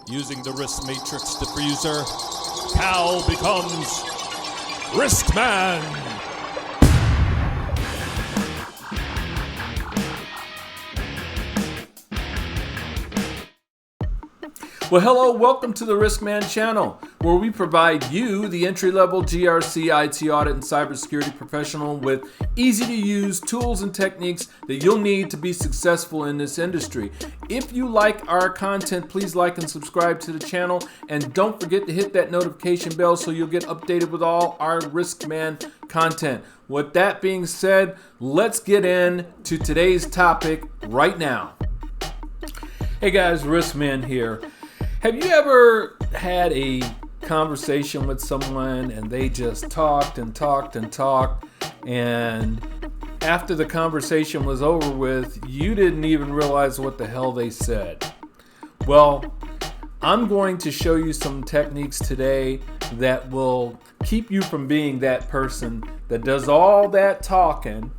Using the risk matrix diffuser, Cal becomes Riskman. Well, hello, welcome to the Riskman channel, where we provide you, the entry-level GRC, IT audit, and cybersecurity professional with easy-to-use tools and techniques that you'll need to be successful in this industry. If you like our content, please like and subscribe to the channel, and don't forget to hit that notification bell so you'll get updated with all our Riskman content. With that being said, let's get into today's topic right now. Hey guys, Riskman here. Have you ever had a conversation with someone and they just talked and talked and talked, and after the conversation was over with, you didn't even realize what the hell they said? Well, I'm going to show you some techniques today that will keep you from being that person that does all that talking,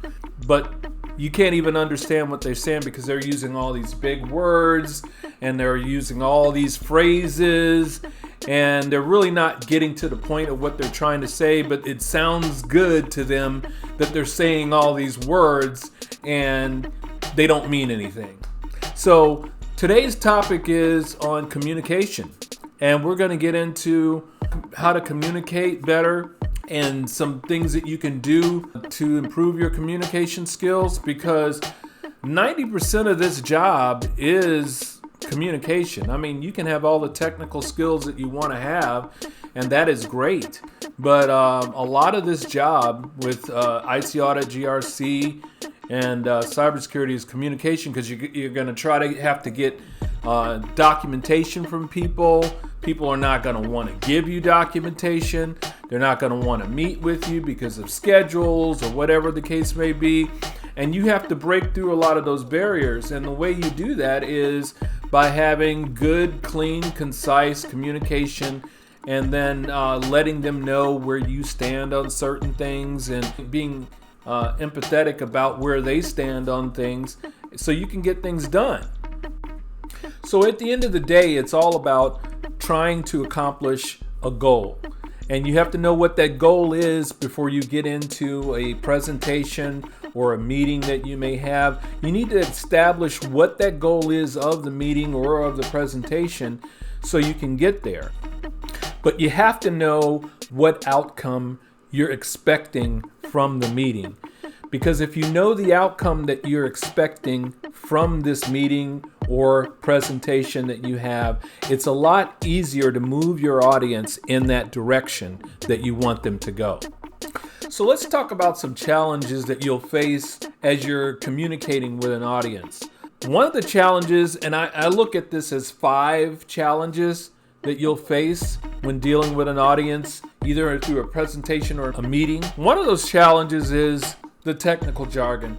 but you can't even understand what they're saying because they're using all these big words and they're using all these phrases and they're really not getting to the point of what they're trying to say, but it sounds good to them that they're saying all these words and they don't mean anything. So today's topic is on communication, and we're going to get into how to communicate better and some things that you can do to improve your communication skills, because 90% of this job is communication. I mean, you can have all the technical skills that you want to have, and that is great. But a lot of this job with IT audit, GRC, and cybersecurity is communication, because you're going to have to get documentation from people. People are not going to want to give you documentation. They're not going to want to meet with you because of schedules or whatever the case may be. And you have to break through a lot of those barriers. And the way you do that is by having good, clean, concise communication, and then letting them know where you stand on certain things and being empathetic about where they stand on things so you can get things done. So at the end of the day, it's all about trying to accomplish a goal. And you have to know what that goal is before you get into a presentation or a meeting that you may have. You need to establish what that goal is of the meeting or of the presentation so you can get there. But you have to know what outcome you're expecting from the meeting. Because if you know the outcome that you're expecting from this meeting or presentation that you have, it's a lot easier to move your audience in that direction that you want them to go. So let's talk about some challenges that you'll face as you're communicating with an audience. One of the challenges, and I look at this as 5 challenges that you'll face when dealing with an audience, either through a presentation or a meeting. One of those challenges is the technical jargon.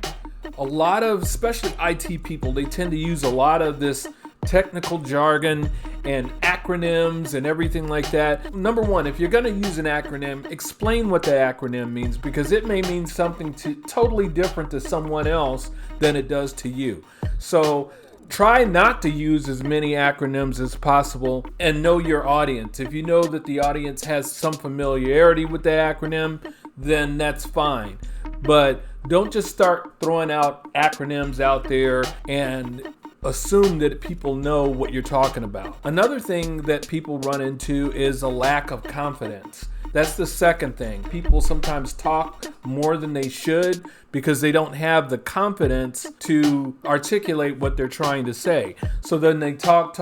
A lot of, especially IT people, they tend to use a lot of this technical jargon and acronyms and everything like that. Number one, if you're going to use an acronym, explain what the acronym means, because it may mean something totally different to someone else than it does to you. So try not to use as many acronyms as possible and know your audience. If you know that the audience has some familiarity with the acronym, then that's fine. But don't just start throwing out acronyms out there and assume that people know what you're talking about. Another thing that people run into is a lack of confidence. That's the second thing. People sometimes talk more than they should because they don't have the confidence to articulate what they're trying to say. So then they talk,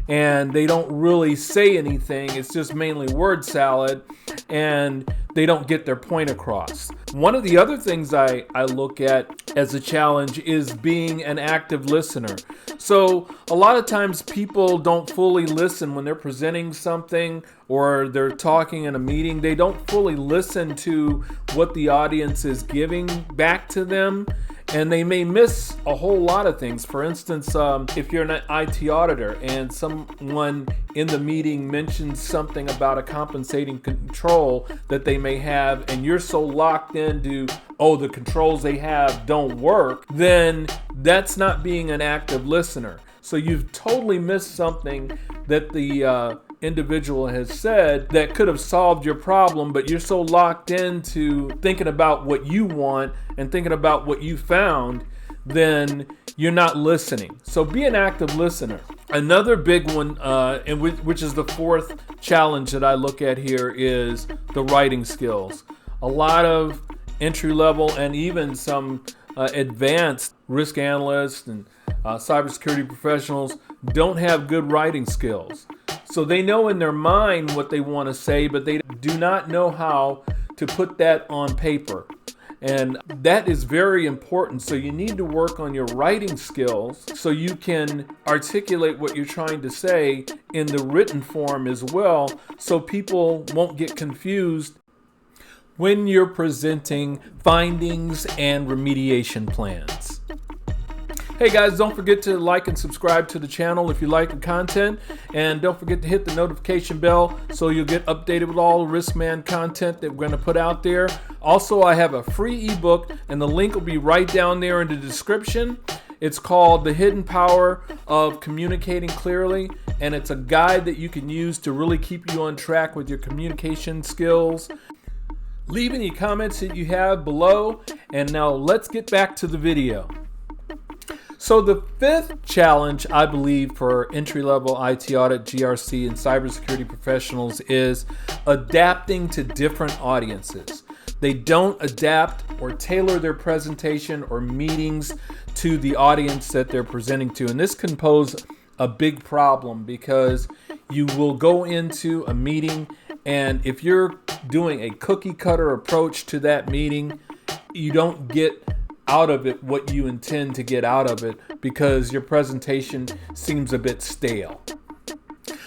and they don't really say anything. It's just mainly word salad, and they don't get their point across. One of the other things I look at as a challenge is being an active listener. So a lot of times people don't fully listen when they're presenting something or they're talking in a meeting. They don't fully listen to what the audience is giving back to them, and they may miss a whole lot of things. For instance, if you're an IT auditor and someone in the meeting mentions something about a compensating control that they may have, and you're so locked into, oh, the controls they have don't work, then that's not being an active listener. So you've totally missed something that the individual has said that could have solved your problem, but you're so locked into thinking about what you want and thinking about what you found, then you're not listening. So be an active listener. Another big one, and which is the fourth challenge that I look at here, is the writing skills. A lot of entry level and even some advanced risk analysts and cybersecurity professionals don't have good writing skills. So they know in their mind what they want to say, but they do not know how to put that on paper. And that is very important. So you need to work on your writing skills so you can articulate what you're trying to say in the written form as well, so people won't get confused when you're presenting findings and remediation plans. Hey guys, don't forget to like and subscribe to the channel if you like the content, and don't forget to hit the notification bell so you'll get updated with all the Riskman content that we're going to put out there. Also, I have a free ebook, and the link will be right down there in the description. It's called The Hidden Power of Communicating Clearly, and it's a guide that you can use to really keep you on track with your communication skills. Leave any comments that you have below, and now let's get back to the video. So the fifth challenge, I believe, for entry-level IT audit, GRC, and cybersecurity professionals is adapting to different audiences. They don't adapt or tailor their presentation or meetings to the audience that they're presenting to. And this can pose a big problem, because you will go into a meeting, and if you're doing a cookie cutter approach to that meeting, you don't get out of it what you intend to get out of it, because your presentation seems a bit stale.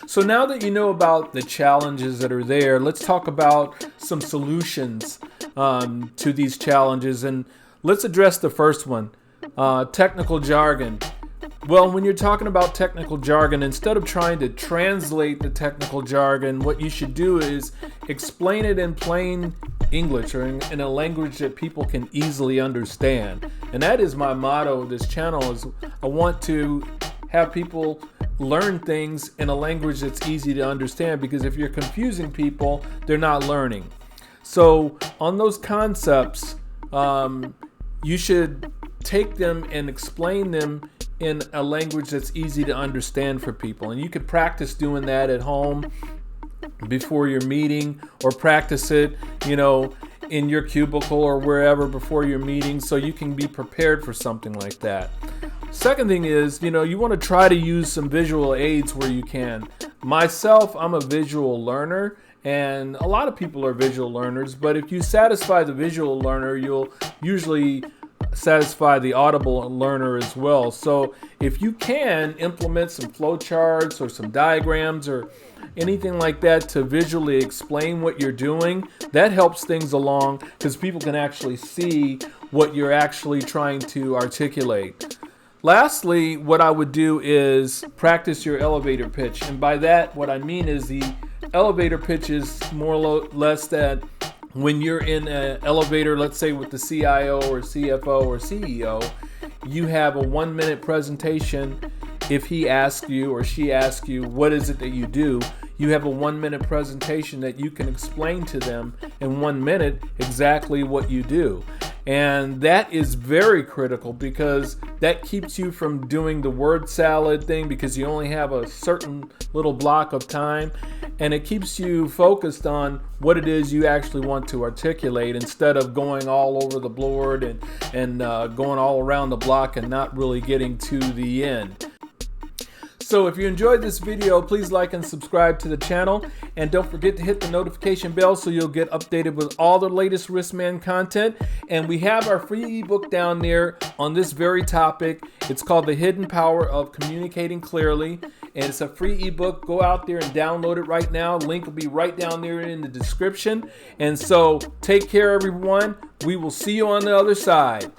So now that you know about the challenges that are there, let's talk about some solutions to these challenges, and let's address the first one, technical jargon. Well, when you're talking about technical jargon, instead of trying to translate the technical jargon, what you should do is explain it in plain English, or in a language that people can easily understand. And that is my motto of this channel, is I want to have people learn things in a language that's easy to understand, because if you're confusing people, they're not learning. So on those concepts, you should take them and explain them in a language that's easy to understand for people. And you could practice doing that at home before your meeting, or practice it, in your cubicle or wherever before your meeting, so you can be prepared for something like that. Second thing is, you want to try to use some visual aids where you can. Myself, I'm a visual learner, and a lot of people are visual learners, but if you satisfy the visual learner, you'll usually satisfy the audible learner as well. So if you can implement some flowcharts or some diagrams or anything like that to visually explain what you're doing, that helps things along, because people can actually see what you're actually trying to articulate. Lastly, what I would do is practice your elevator pitch. And by that, what I mean is the elevator pitch is more or less that when you're in an elevator, let's say with the CIO or CFO or CEO, you have a 1-minute presentation. If he asks you or she asks you, what is it that you do? You have a 1-minute presentation that you can explain to them in 1 minute exactly what you do. And that is very critical, because that keeps you from doing the word salad thing, because you only have a certain little block of time, and it keeps you focused on what it is you actually want to articulate, instead of going all over the board and going all around the block and not really getting to the end. So if you enjoyed this video, please like and subscribe to the channel, and don't forget to hit the notification bell so you'll get updated with all the latest Riskman content. And we have our free ebook down there on this very topic. It's called The Hidden Power of Communicating Clearly, and it's a free ebook. Go out there and download it right now. Link will be right down there in the description. And so take care, everyone. We will see you on the other side.